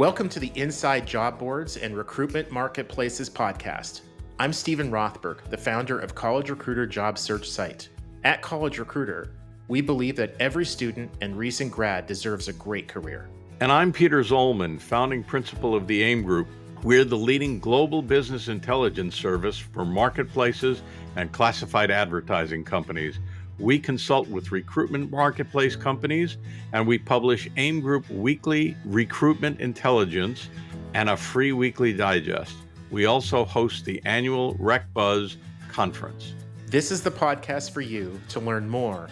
Welcome to the Inside Job Boards and Recruitment Marketplaces podcast. I'm Stephen Rothberg, the founder of College Recruiter job search site. At College Recruiter, we believe that every student and recent grad deserves a great career. And I'm Peter Zollman, founding principal of the AIM Group. We're the leading global business intelligence service for marketplaces and classified advertising companies. We consult with recruitment marketplace companies, and we publish AIM Group Weekly Recruitment Intelligence and a free weekly digest. We also host the annual RecBuzz conference. This is the podcast for you to learn more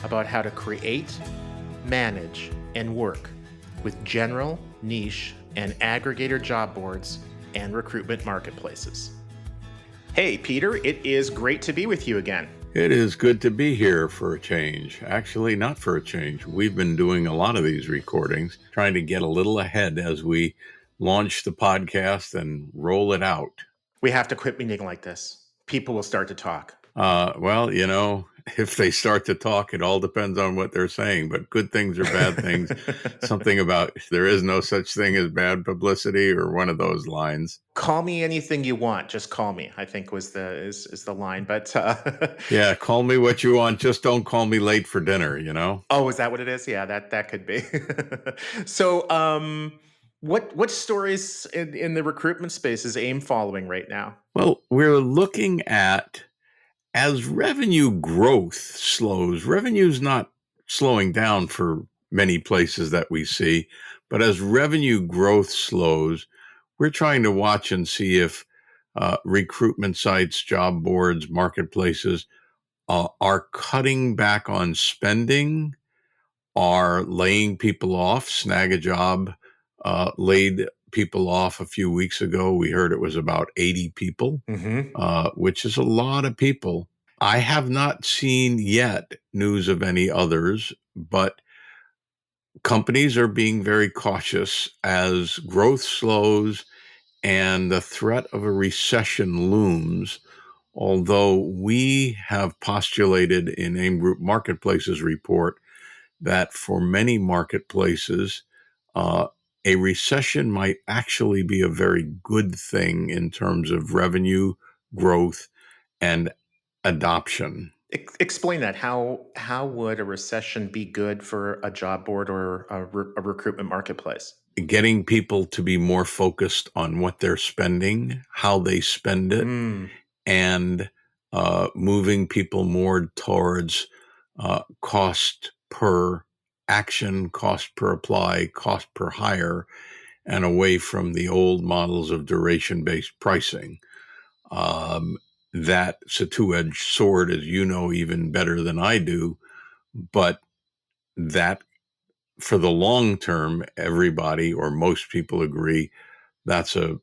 about how to create, manage, and work with general, niche, and aggregator job boards and recruitment marketplaces. Hey, Peter, it is great to be with you again. It is good to be here for a change. Actually, not for a change. We've been doing a lot of these recordings, trying to get a little ahead as we launch the podcast and roll it out. We have to quit meeting like this. People will start to talk. If they start to talk, it all depends on what they're saying, but good things or bad things, something about there is no such thing as bad publicity or one of those lines. Call me anything you want, just call me, I think is the line, but yeah, call me what you want, just don't call me late for dinner, you know? Oh, is that what it is? Yeah, that could be. So, what stories in the recruitment space is AIM following right now? Well, we're looking at, as revenue growth slows, revenue's not slowing down for many places that we see, but as revenue growth slows, we're trying to watch and see if recruitment sites, job boards, marketplaces are cutting back on spending, are laying people off. Snag a Job laid people off a few weeks ago. We heard it was about 80 people, which is a lot of people. I have not seen yet news of any others, but companies are being very cautious as growth slows and the threat of a recession looms. Although we have postulated in AIM Group Marketplaces report that for many marketplaces, a recession might actually be a very good thing in terms of revenue growth and adoption. Explain that. How would a recession be good for a job board or a recruitment marketplace? Getting people to be more focused on what they're spending, how they spend it, and moving people more towards cost per action, cost per apply, cost per hire, and away from the old models of duration-based pricing. That's a two-edged sword, as you know even better than I do, but that for the long term, everybody or most people agree that's a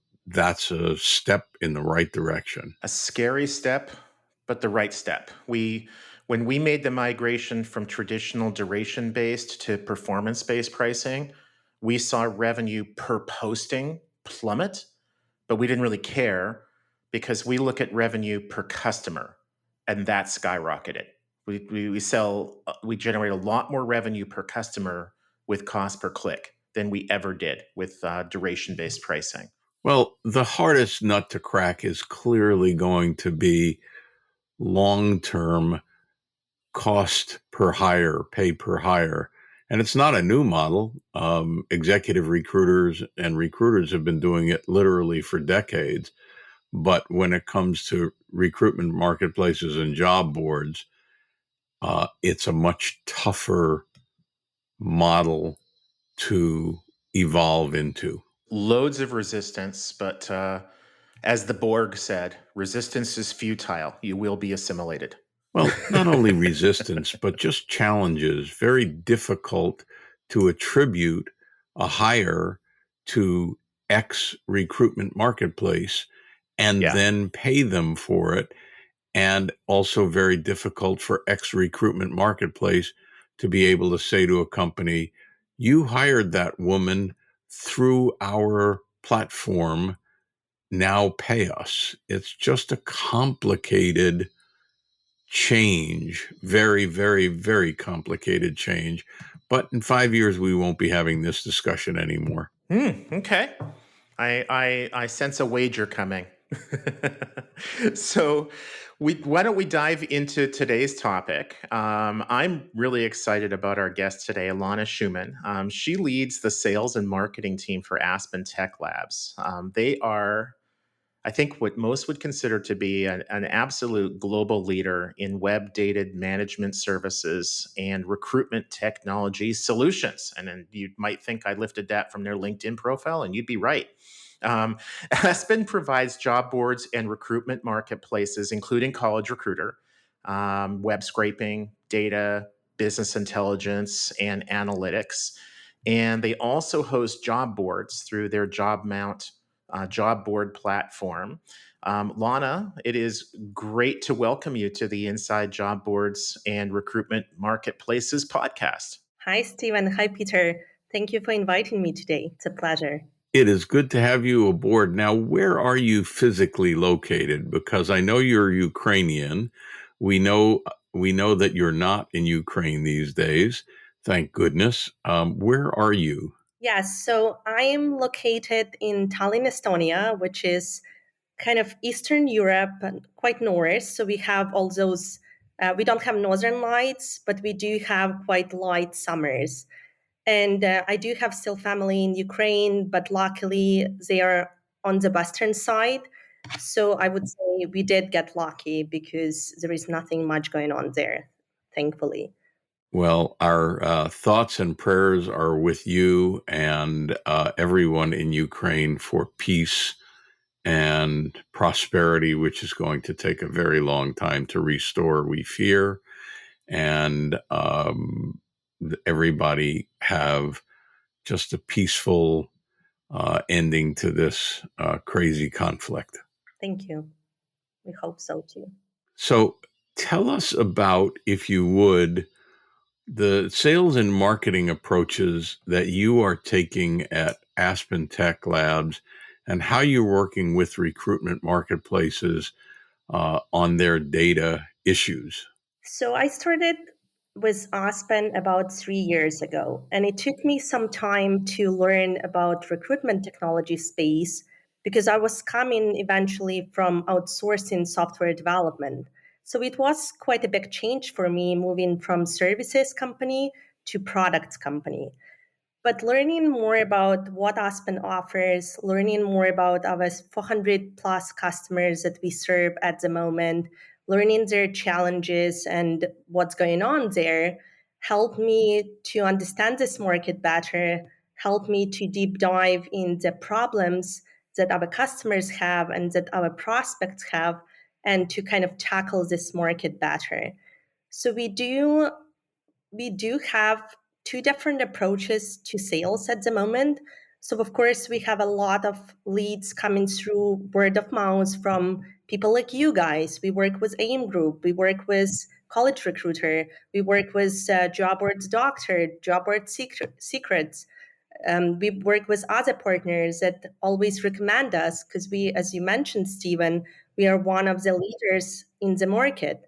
step in the right direction. A scary step, but the right step. When we made the migration from traditional duration-based to performance-based pricing, we saw revenue per posting plummet, but we didn't really care because we look at revenue per customer, and that skyrocketed. We generate a lot more revenue per customer with cost per click than we ever did with duration-based pricing. Well, the hardest nut to crack is clearly going to be long-term cost per hire, pay per hire. And it's not a new model. Executive recruiters and recruiters have been doing it literally for decades. But when it comes to recruitment marketplaces and job boards, it's a much tougher model to evolve into. Loads of resistance, but as the Borg said, resistance is futile. You will be assimilated. Well, not only resistance, but just challenges. Very difficult to attribute a hire to X recruitment marketplace and then pay them for it. And also very difficult for X recruitment marketplace to be able to say to a company, you hired that woman through our platform, now pay us. It's just a complicated change, very, very, very complicated change. But in 5 years, we won't be having this discussion anymore. Okay. I sense a wager coming. So, why don't we dive into today's topic? I'm really excited about our guest today, Alana Schumann. She leads the sales and marketing team for Aspen Tech Labs. They are, I think, what most would consider to be an absolute global leader in web data management services and recruitment technology solutions. And then you might think I lifted that from their LinkedIn profile, and you'd be right. Um, Aspen provides job boards and recruitment marketplaces, including College Recruiter, web scraping, data, business intelligence, and analytics. And they also host job boards through their job board platform. Lana, it is great to welcome you to the Inside Job Boards and Recruitment Marketplaces podcast. Hi, Stephen. Hi, Peter. Thank you for inviting me today. It's a pleasure. It is good to have you aboard. Now, where are you physically located? Because I know you're Ukrainian. We know we know that you're not in Ukraine these days. Thank goodness. Where are you? Yes, so I am located in Tallinn, Estonia, which is kind of Eastern Europe and quite north. So we have all those, we don't have northern lights, but we do have quite light summers. And I do have still family in Ukraine, but luckily they are on the western side. So I would say we did get lucky because there is nothing much going on there, thankfully. Well, our thoughts and prayers are with you and everyone in Ukraine for peace and prosperity, which is going to take a very long time to restore, we fear. And everybody have just a peaceful ending to this crazy conflict. Thank you. We hope so too. So, tell us about, if you would, the sales and marketing approaches that you are taking at Aspen Tech Labs and how you're working with recruitment marketplaces on their data issues. So I started with Aspen about 3 years ago, and it took me some time to learn about recruitment technology space because I was coming eventually from outsourcing software development. So it was quite a big change for me moving from services company to products company. But learning more about what Aspen offers, learning more about our 400 plus customers that we serve at the moment, learning their challenges and what's going on there helped me to understand this market better, helped me to deep dive in the problems that our customers have and that our prospects have, and to kind of tackle this market better. So we do have two different approaches to sales at the moment. So, of course, we have a lot of leads coming through word of mouth from people like you guys. We work with AIM Group, we work with College Recruiter, we work with Job Boards Doctor, Job Board Secrets. We work with other partners that always recommend us because we, as you mentioned, Stephen, we are one of the leaders in the market.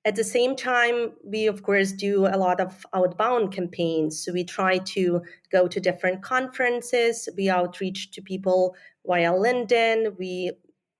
At the same time, we of course do a lot of outbound campaigns. So we try to go to different conferences, we outreach to people via LinkedIn, we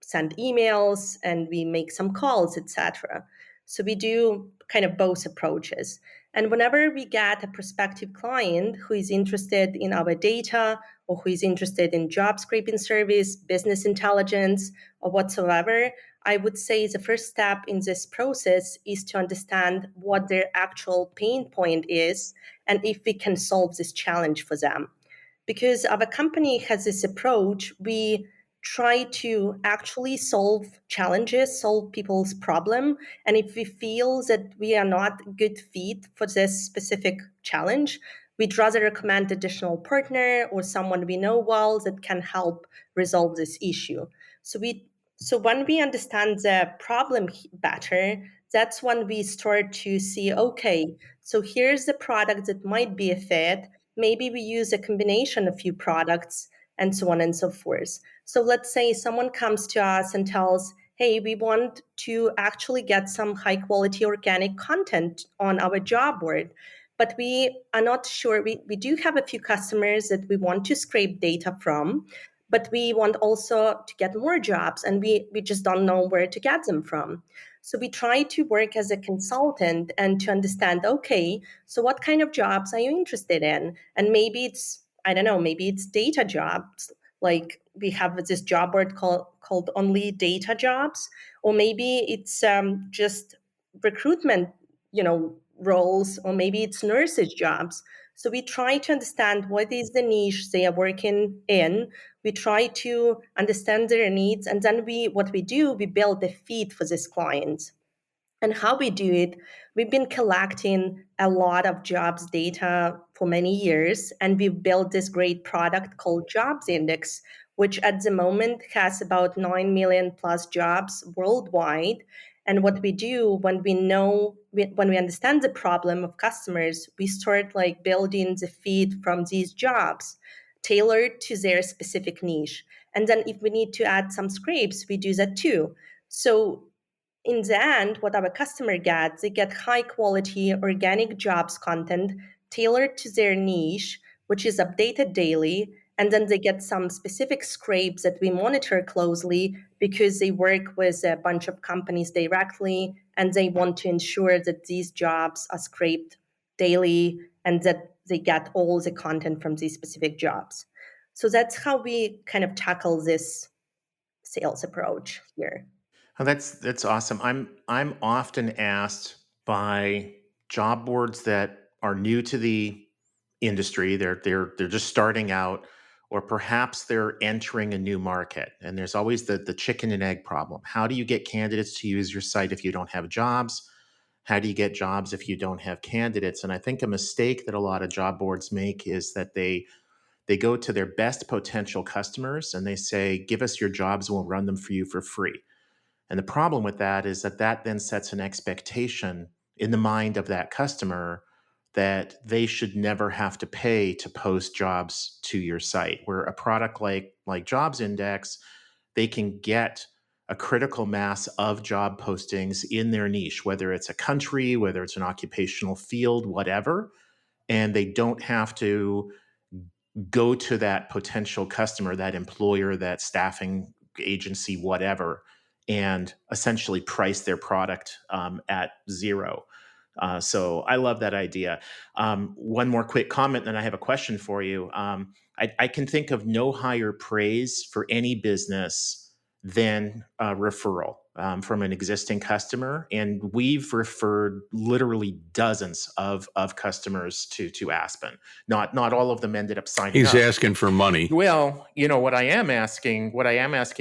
send emails, and we make some calls, etc. So we do kind of both approaches. And whenever we get a prospective client who is interested in our data or who is interested in job scraping service, business intelligence, or whatsoever, I would say the first step in this process is to understand what their actual pain point is and if we can solve this challenge for them. Because our company has this approach, we try to actually solve challenges, solve people's problem. And if we feel that we are not a good fit for this specific challenge, we'd rather recommend additional partner or someone we know well that can help resolve this issue. So when we understand the problem better, that's when we start to see, okay, so here's the product that might be a fit. Maybe we use a combination of few products and so on and so forth. So let's say someone comes to us and tells, hey, we want to actually get some high quality organic content on our job board. but we are not sure. We do have a few customers that we want to scrape data from, but we want also to get more jobs, and we just don't know where to get them from. So we try to work as a consultant and to understand, okay, so what kind of jobs are you interested in? And maybe it's, I don't know, maybe it's data jobs. Like we have this job board called Only Data Jobs, or maybe it's just recruitment, roles, or maybe it's nurses jobs. So we try to understand what is the niche they are working in. We try to understand their needs, and then what we do, we build a feed for this client. And how we do it, we've been collecting a lot of jobs data for many years, and we've built this great product called Jobs Index, which at the moment has about 9 million plus jobs worldwide. And what we do when we understand the problem of customers, we start like building the feed from these jobs tailored to their specific niche. And then if we need to add some scrapes, we do that too. So in the end, what our customer gets, they get high quality organic jobs content tailored to their niche, which is updated daily. And then they get some specific scrapes that we monitor closely because they work with a bunch of companies directly, and they want to ensure that these jobs are scraped daily and that they get all the content from these specific jobs. So that's how we kind of tackle this sales approach here. Oh, that's awesome. I'm often asked by job boards that are new to the industry. They're just starting out, or perhaps they're entering a new market. And there's always the chicken and egg problem. How do you get candidates to use your site if you don't have jobs? How do you get jobs if you don't have candidates? And I think a mistake that a lot of job boards make is that they go to their best potential customers and they say, "Give us your jobs, we'll run them for you for free." And the problem with that is that then sets an expectation in the mind of that customer that they should never have to pay to post jobs to your site. Where a product like Jobs Index, they can get a critical mass of job postings in their niche, whether it's a country, whether it's an occupational field, whatever, and they don't have to go to that potential customer, that employer, that staffing agency, whatever, and essentially price their product at zero. So I love that idea. One more quick comment, then I have a question for you. I can think of no higher praise for any business than a referral from an existing customer. And we've referred literally dozens of customers to Aspen. Not all of them ended up signing He's up. asking for money. Well, what I am asking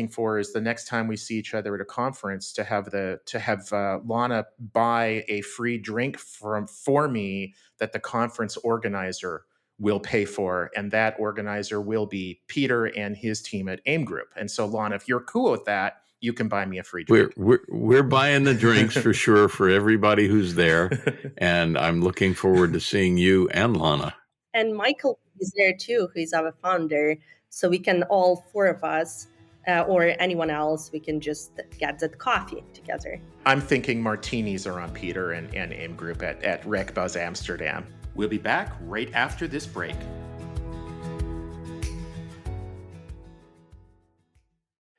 for is the next time we see each other at a conference to have Lana buy a free drink for me that the conference organizer will pay for, and that organizer will be Peter and his team at AIM Group. And so, Lana, if you're cool with that, you can buy me a free drink. We're buying the drinks for sure for everybody who's there, and I'm looking forward to seeing you and Lana. And Michael is there too, who is our founder. So we can, all four of us, or anyone else, we can just get that coffee together. I'm thinking martinis are on Peter and AIM Group at Rec Buzz Amsterdam. We'll be back right after this break.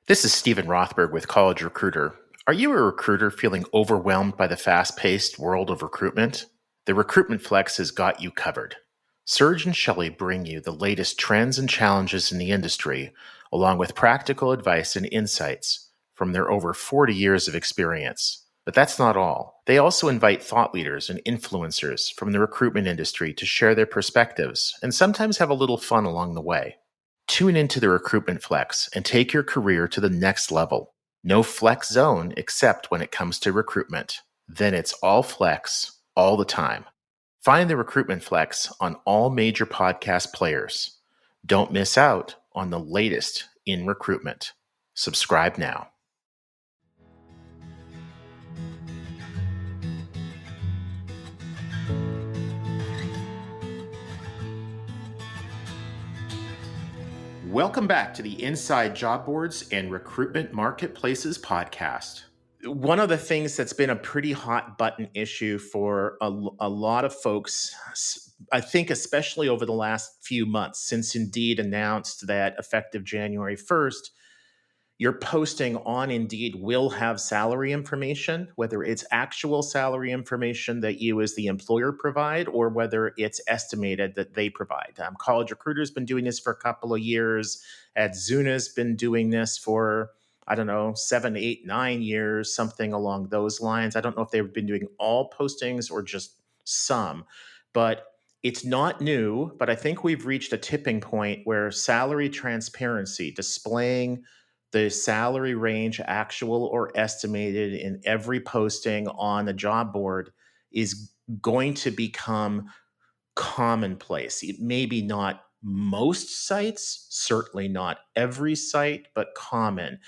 This is Stephen Rothberg with College Recruiter. Are you a recruiter feeling overwhelmed by the fast-paced world of recruitment? The Recruitment Flex has got you covered. Serge and Shelley bring you the latest trends and challenges in the industry, along with practical advice and insights from their over 40 years of experience. But that's not all. They also invite thought leaders and influencers from the recruitment industry to share their perspectives and sometimes have a little fun along the way. Tune into the Recruitment Flex and take your career to the next level. No flex zone except when it comes to recruitment. Then it's all flex all the time. Find the Recruitment Flex on all major podcast players. Don't miss out on the latest in recruitment. Subscribe now. Welcome back to the Inside Job Boards and Recruitment Marketplaces podcast. one of the things that's been a pretty hot button issue for a lot of folks, I think, especially over the last few months, since Indeed announced that effective January 1st, your posting on Indeed will have salary information, whether it's actual salary information that you as the employer provide or whether it's estimated that they provide. College Recruiter's been doing this for a couple of years. Adzuna's been doing this for, I don't know, 7, 8, 9 years, something along those lines. I don't know if they've been doing all postings or just some, but it's not new. But I think we've reached a tipping point where salary transparency, displaying the salary range, actual or estimated, in every posting on the job board is going to become commonplace. It maybe not most sites, certainly not every site, but common.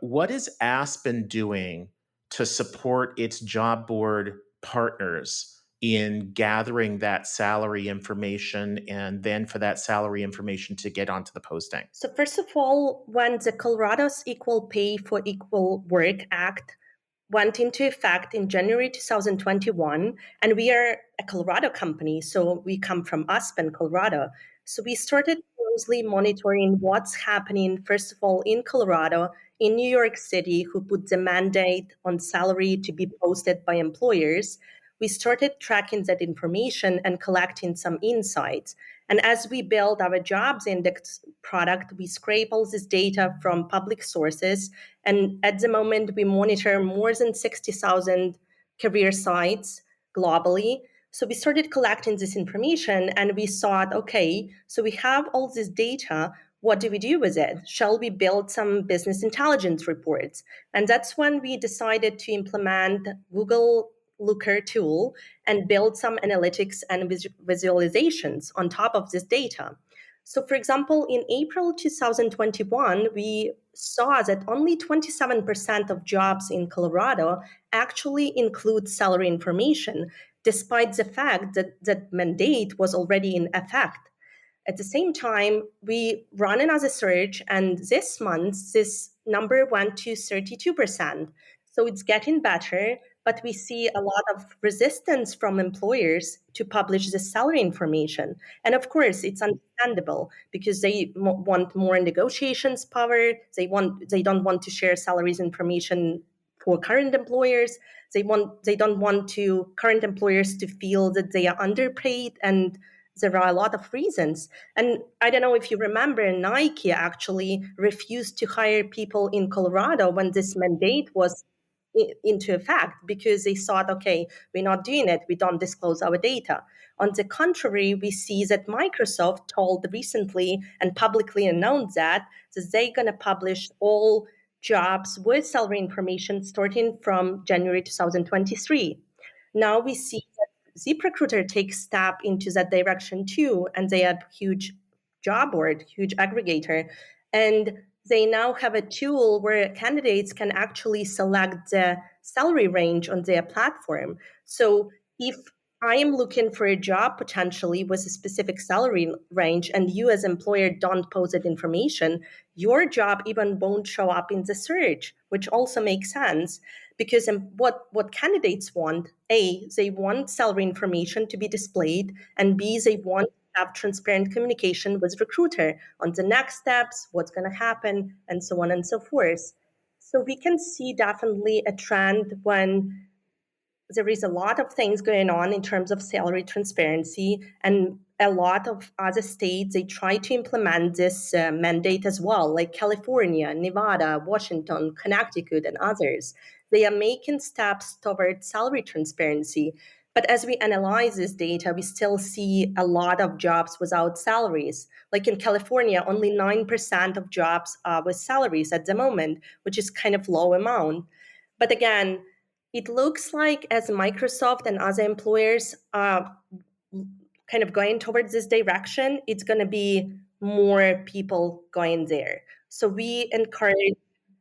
What is Aspen doing to support its job board partners in gathering that salary information and then for that salary information to get onto the posting? So first of all, when the Colorado's Equal Pay for Equal Work Act went into effect in January 2021, and we are a Colorado company, so we come from Aspen, Colorado. So we started closely monitoring what's happening, first of all, in Colorado, in New York City, who put the mandate on salary to be posted by employers. We started tracking that information and collecting some insights. And as we build our jobs index product, we scrape all this data from public sources. And at the moment, we monitor more than 60,000 career sites globally. So we started collecting this information and we thought, okay, so we have all this data. What do we do with it? Shall we build some business intelligence reports? And that's when we decided to implement Google Looker tool and build some analytics and visualizations on top of this data. So, for example, in April 2021, we saw that only 27% of jobs in Colorado actually include salary information, despite the fact that that mandate was already in effect. At the same time, we run another search, and this month, this number went to 32%. So it's getting better, but we see a lot of resistance from employers to publish the salary information. And of course, it's understandable because they want more negotiations power. They don't want to share salaries information for current employers. They don't want to current employers to feel that they are underpaid, and there are a lot of reasons. And I don't know if you remember, Nike actually refused to hire people in Colorado when this mandate was into effect because they thought, okay, we're not doing it, we don't disclose our data. On the contrary, we see that Microsoft told recently and publicly announced that they're going to publish all jobs with salary information starting from January 2023. Now we see ZipRecruiter takes step into that direction too, and they have huge job board, huge aggregator, and they now have a tool where candidates can actually select the salary range on their platform. So if I am looking for a job potentially with a specific salary range, and you as employer don't post that information, your job even won't show up in the search, which also makes sense because what candidates want, A, they want salary information to be displayed, and B, they want to have transparent communication with recruiter on the next steps, what's going to happen, and so on and so forth. So we can see definitely a trend when there is a lot of things going on in terms of salary transparency, and a lot of other states, they try to implement this mandate as well, like California, Nevada, Washington, Connecticut, and others. They are making steps toward salary transparency. But as we analyze this data, we still see a lot of jobs without salaries. Like in California, only 9% of jobs are with salaries at the moment, which is kind of low amount. But again, it looks like as Microsoft and other employers are kind of going towards this direction, it's going to be more people going there. So we encourage,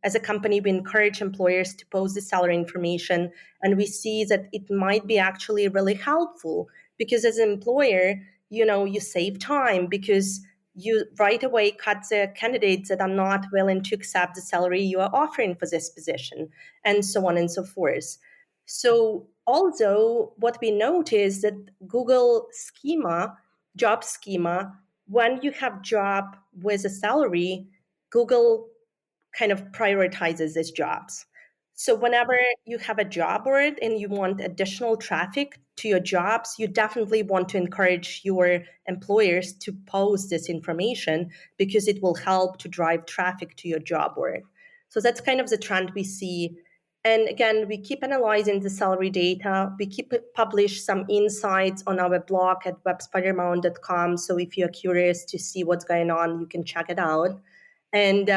as a company, we encourage employers to post the salary information, and we see that it might be actually really helpful because as an employer, you know, you save time because you right away cut the candidates that are not willing to accept the salary you are offering for this position, and so on and so forth. So, although what we notice that Google schema, job schema, when you have job with a salary, Google kind of prioritizes these jobs. So whenever you have a job board and you want additional traffic to your jobs, you definitely want to encourage your employers to post this information because it will help to drive traffic to your job board. So that's kind of the trend we see. And again, we keep analyzing the salary data. We keep publish some insights on our blog at webspidermount.com. So if you're curious to see what's going on, you can check it out. And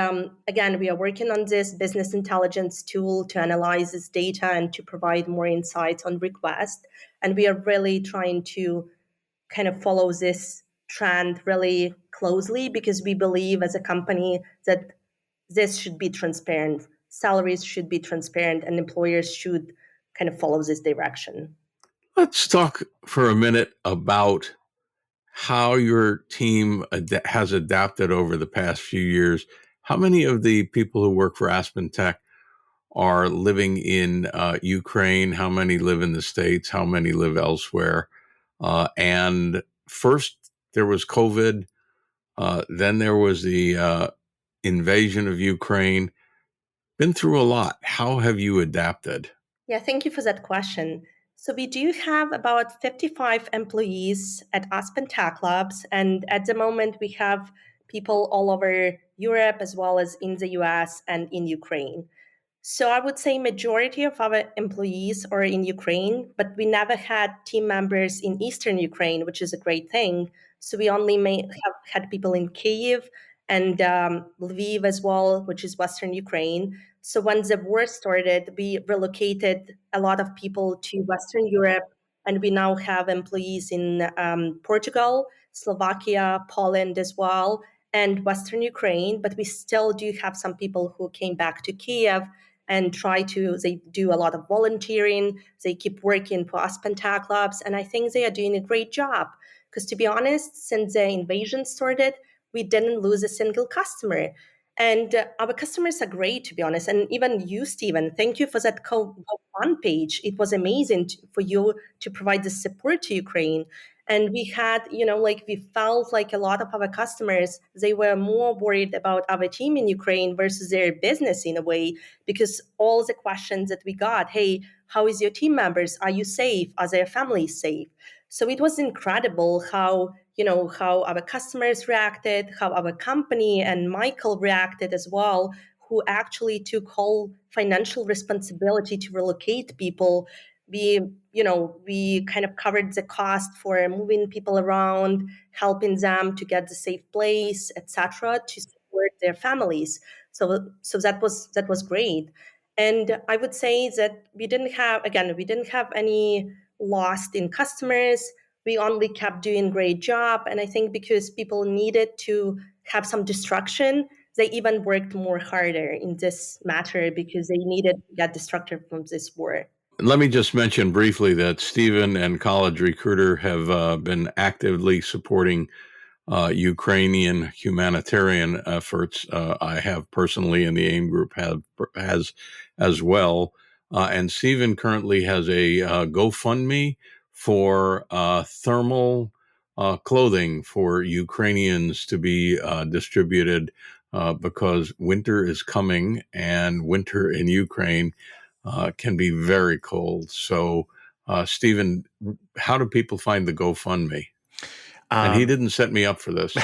again, we are working on this business intelligence tool to analyze this data and to provide more insights on request. And we are really trying to kind of follow this trend really closely because we believe as a company that this should be transparent. Salaries should be transparent, and employers should kind of follow this direction. Let's talk for a minute about how your team has adapted over the past few years. How many of the people who work for Aspen Tech are living in Ukraine? How many live in the States? How many live elsewhere? And first, there was COVID. Then there was the invasion of Ukraine. Been through a lot. How have you adapted? Yeah, thank you for that question. So we do have about 55 employees at Aspen Tech Labs, and at the moment we have people all over Europe as well as in the US and in Ukraine. So I would say majority of our employees are in Ukraine, but we never had team members in Eastern Ukraine, which is a great thing. So we only may have had people in Kyiv and Lviv as well, which is Western Ukraine. So when the war started, we relocated a lot of people to Western Europe, and we now have employees in Portugal, Slovakia, Poland as well, and Western Ukraine. But we still do have some people who came back to Kiev and they do a lot of volunteering. They keep working for Aspen Tech Labs, and I think they are doing a great job. Because to be honest, since the invasion started, we didn't lose a single customer. And our customers are great, to be honest. And even you, Stephen, thank you for that GoFund page. It was amazing for you to provide the support to Ukraine. And we had, like we felt like a lot of our customers, they were more worried about our team in Ukraine versus their business in a way, because all the questions that we got, hey, how is your team members? Are you safe? Are their families safe? So it was incredible how our customers reacted, how our company and Michael reacted as well, who actually took whole financial responsibility to relocate people. We kind of covered the cost for moving people around, helping them to get the safe place, etc., to support their families. So that was great. And I would say that we didn't have any lost in customers. We only kept doing great job, and I think because people needed to have some distraction, they even worked more harder in this matter because they needed to get distracted from this war. Let me just mention briefly that Stephen and College Recruiter have been actively supporting Ukrainian humanitarian efforts. I have personally, and the AIM group has as well. And Stephen currently has a GoFundMe for thermal clothing for Ukrainians to be distributed because winter is coming, and winter in Ukraine can be very cold. So, Stephen, how do people find the GoFundMe? And he didn't set me up for this.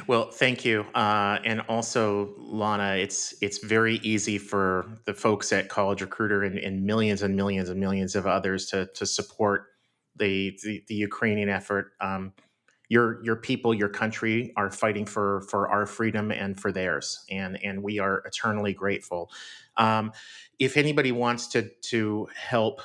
Well, thank you, and also Lana. It's very easy for the folks at College Recruiter and millions and millions and millions of others to support the Ukrainian effort. Your people, your country are fighting for our freedom and for theirs, and we are eternally grateful. Um, if anybody wants to help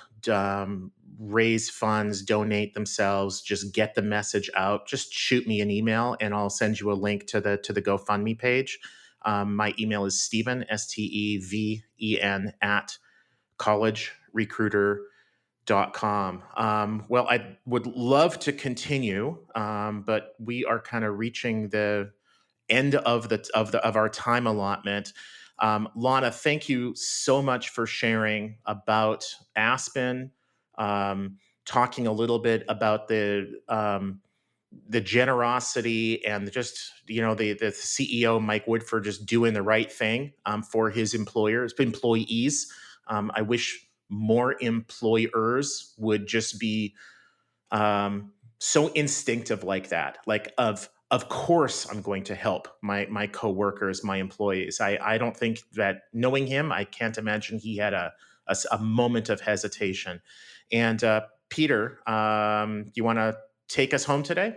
raise funds, donate themselves, just get the message out, just shoot me an email and I'll send you a link to the GoFundMe page. My email is Steven, Steven, @ collegerecruiter.com. Well, I would love to continue, but we are kind of reaching the end of our time allotment. Lana, thank you so much for sharing about Aspen, talking a little bit about the generosity and just the CEO Mike Woodford just doing the right thing for his employees. I wish more employers would just be so instinctive like that, like of course I'm going to help my coworkers, my employees. I don't think that, knowing him, I can't imagine he had a moment of hesitation. And Peter, you want to take us home today?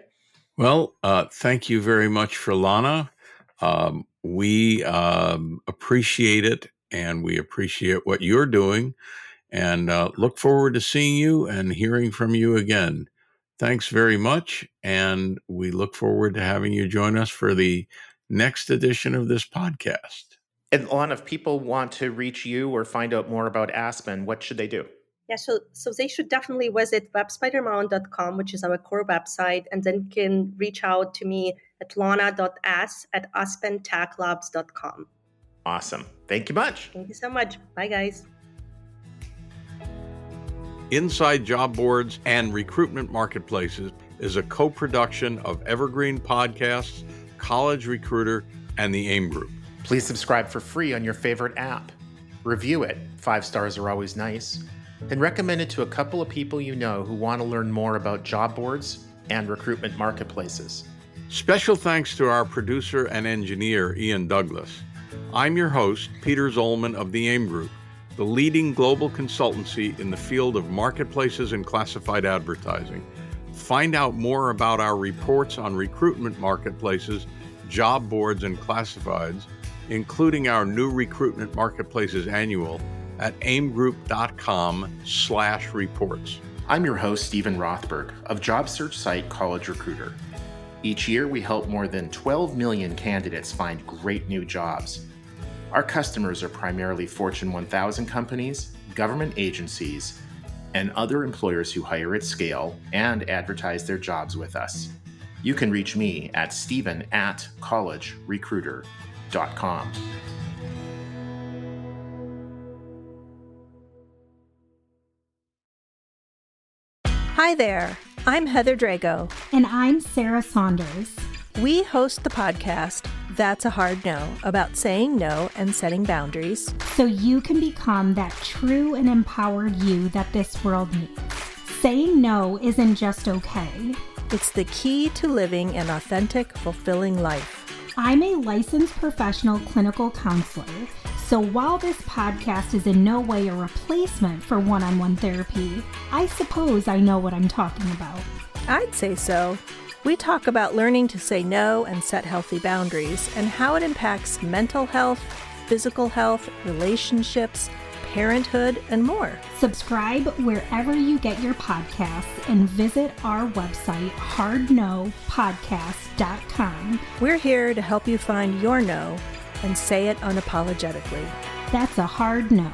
Well, thank you very much for Lana. We appreciate it, and we appreciate what you're doing, and look forward to seeing you and hearing from you again. Thanks very much, and we look forward to having you join us for the next edition of this podcast. And Lon, if people want to reach you or find out more about Aspen, what should they do? Yeah, so they should definitely visit webspidermountain.com, which is our core website, and then can reach out to me at lana.s@aspentechlabs.com. Awesome. Thank you much. Thank you so much. Bye, guys. Inside Job Boards and Recruitment Marketplaces is a co-production of Evergreen Podcasts, College Recruiter, and the AIM Group. Please subscribe for free on your favorite app. Review it. 5 stars are always nice. And recommend it to a couple of people you know who want to learn more about job boards and recruitment marketplaces. Special thanks to our producer and engineer, Ian Douglas. I'm your host, Peter Zollman of the AIM Group, the leading global consultancy in the field of marketplaces and classified advertising. Find out more about our reports on recruitment marketplaces, job boards, and classifieds, including our new Recruitment Marketplaces Annual, at aimgroup.com/reports. I'm your host, Stephen Rothberg, of job search site College Recruiter. Each year, we help more than 12 million candidates find great new jobs. Our customers are primarily Fortune 1000 companies, government agencies, and other employers who hire at scale and advertise their jobs with us. You can reach me at stephen@collegerecruiter.com. Hi there, I'm Heather Drago. And I'm Sarah Saunders. We host the podcast, That's a Hard No, about saying no and setting boundaries. So you can become that true and empowered you that this world needs. Saying no isn't just okay. It's the key to living an authentic, fulfilling life. I'm a licensed professional clinical counselor, so while this podcast is in no way a replacement for one-on-one therapy, I suppose I know what I'm talking about. I'd say so. We talk about learning to say no and set healthy boundaries and how it impacts mental health, physical health, relationships, parenthood, and more. Subscribe wherever you get your podcasts and visit our website, hardnopodcast.com. We're here to help you find your no and say it unapologetically. That's a hard no.